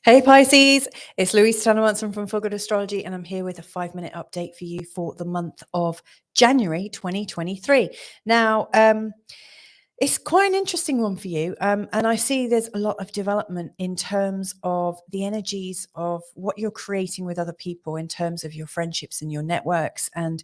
Hey Pisces, it's Louisa Munson from For Good Astrology, and I'm here with a 5-minute update for you for the month of January 2023. Now, it's quite an interesting one for you, and I see there's a lot of development in terms of the energies of what you're creating with other people, in terms of your friendships and your networks, and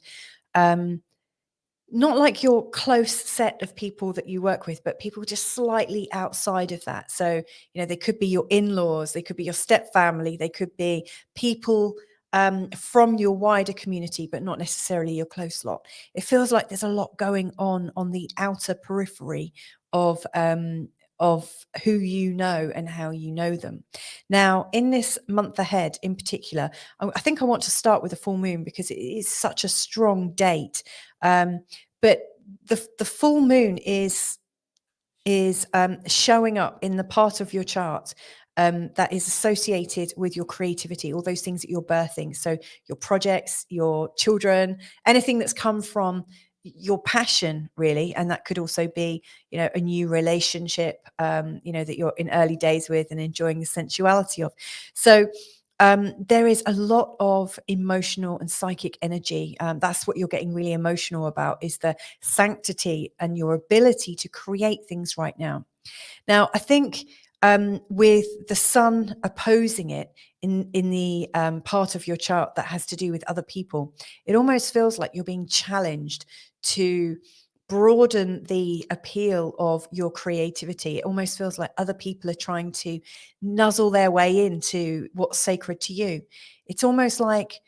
not like your close set of people that you work with, but people just slightly outside of that. So, they could be your in-laws, they could be your step family, they could be people from your wider community, but not necessarily your close lot. It feels like there's a lot going on the outer periphery of who you know and how you know them. Now, in this month ahead in particular, I think I want to start with a full moon because it is such a strong date. But the full moon is showing up in the part of your chart that is associated with your creativity, all those things that you're birthing. So your projects, your children, anything that's come from your passion, really. And that could also be, a new relationship, that you're in early days with and enjoying the sensuality of. So there is a lot of emotional and psychic energy. That's what you're getting really emotional about, is the sanctity and your ability to create things right now. Now, I think with the sun opposing it in the part of your chart that has to do with other people, it almost feels like you're being challenged to broaden the appeal of your creativity. It almost feels like other people are trying to nuzzle their way into what's sacred to you. It's almost like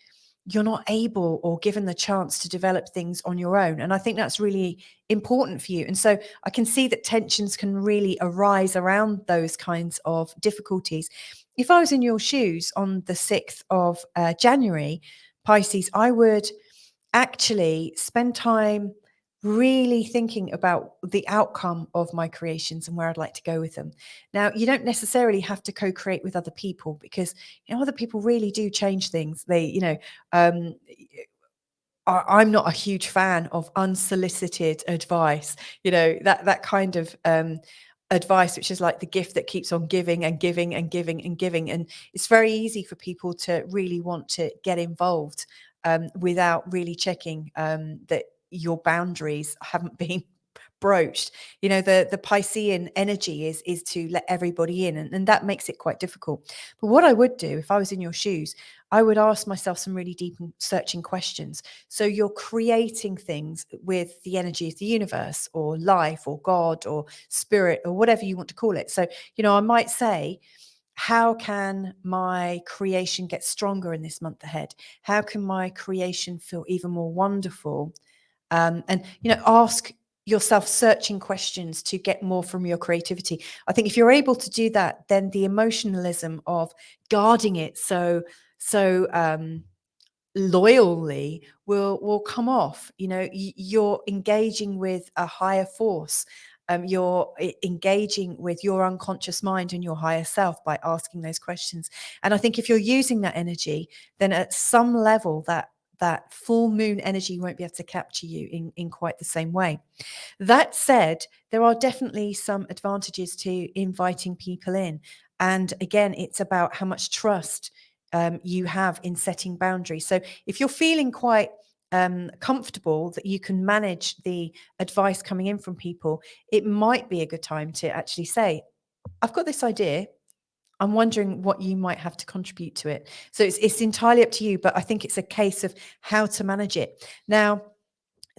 you're not able or given the chance to develop things on your own. And I think that's really important for you. And so I can see that tensions can really arise around those kinds of difficulties. If I was in your shoes on the 6th of January, Pisces, I would actually spend time really thinking about the outcome of my creations and where I'd like to go with them. Now, you don't necessarily have to co-create with other people, because other people really do change things. They, I'm not a huge fan of unsolicited advice. That kind of advice, which is like the gift that keeps on giving and giving and giving and giving. And it's very easy for people to really want to get involved without really checking that your boundaries haven't been broached. The Piscean energy is to let everybody in, and that makes it quite difficult. But what I would do if I was in your shoes, I would ask myself some really deep and searching questions. So you're creating things with the energy of the universe or life or God or spirit or whatever you want to call it. So, I might say, how can my creation get stronger in this month ahead? How can my creation feel even more wonderful? And ask yourself searching questions to get more from your creativity. I think if you're able to do that, then the emotionalism of guarding it so loyally will come off. You're engaging with a higher force. You're engaging with your unconscious mind and your higher self by asking those questions. And I think if you're using that energy, then at some level that full moon energy won't be able to capture you in quite the same way. That said, there are definitely some advantages to inviting people in. And again, it's about how much trust you have in setting boundaries. So if you're feeling quite comfortable that you can manage the advice coming in from people, it might be a good time to actually say, I've got this idea. I'm wondering what you might have to contribute to it. So it's entirely up to you, but I think it's a case of how to manage it. Now,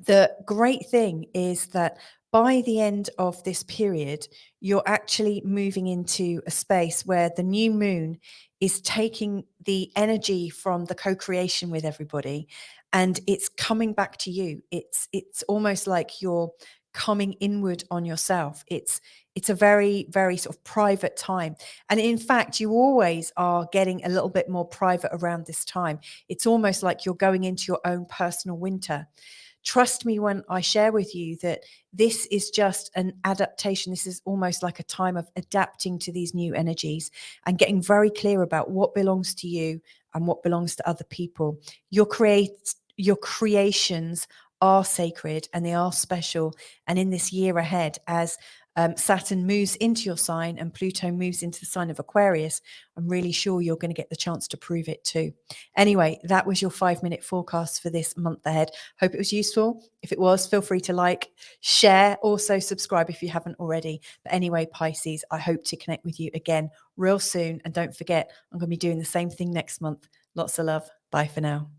the great thing is that by the end of this period, you're actually moving into a space where the new moon is taking the energy from the co-creation with everybody, and it's coming back to you. It's almost like you're coming inward on yourself. It's a very, very sort of private time. And in fact, you always are getting a little bit more private around this time. It's almost like you're going into your own personal winter. Trust me when I share with you that this is just an adaptation. This is almost like a time of adapting to these new energies and getting very clear about what belongs to you and what belongs to other people. Your creations are sacred and they are special. And in this year ahead, as Saturn moves into your sign and Pluto moves into the sign of Aquarius, I'm really sure you're going to get the chance to prove it too. Anyway, that was your 5-minute forecast for this month ahead. Hope it was useful. If it was, feel free to like, share, also subscribe if you haven't already. But anyway, Pisces, I hope to connect with you again real soon. And don't forget, I'm going to be doing the same thing next month. Lots of love. Bye for now.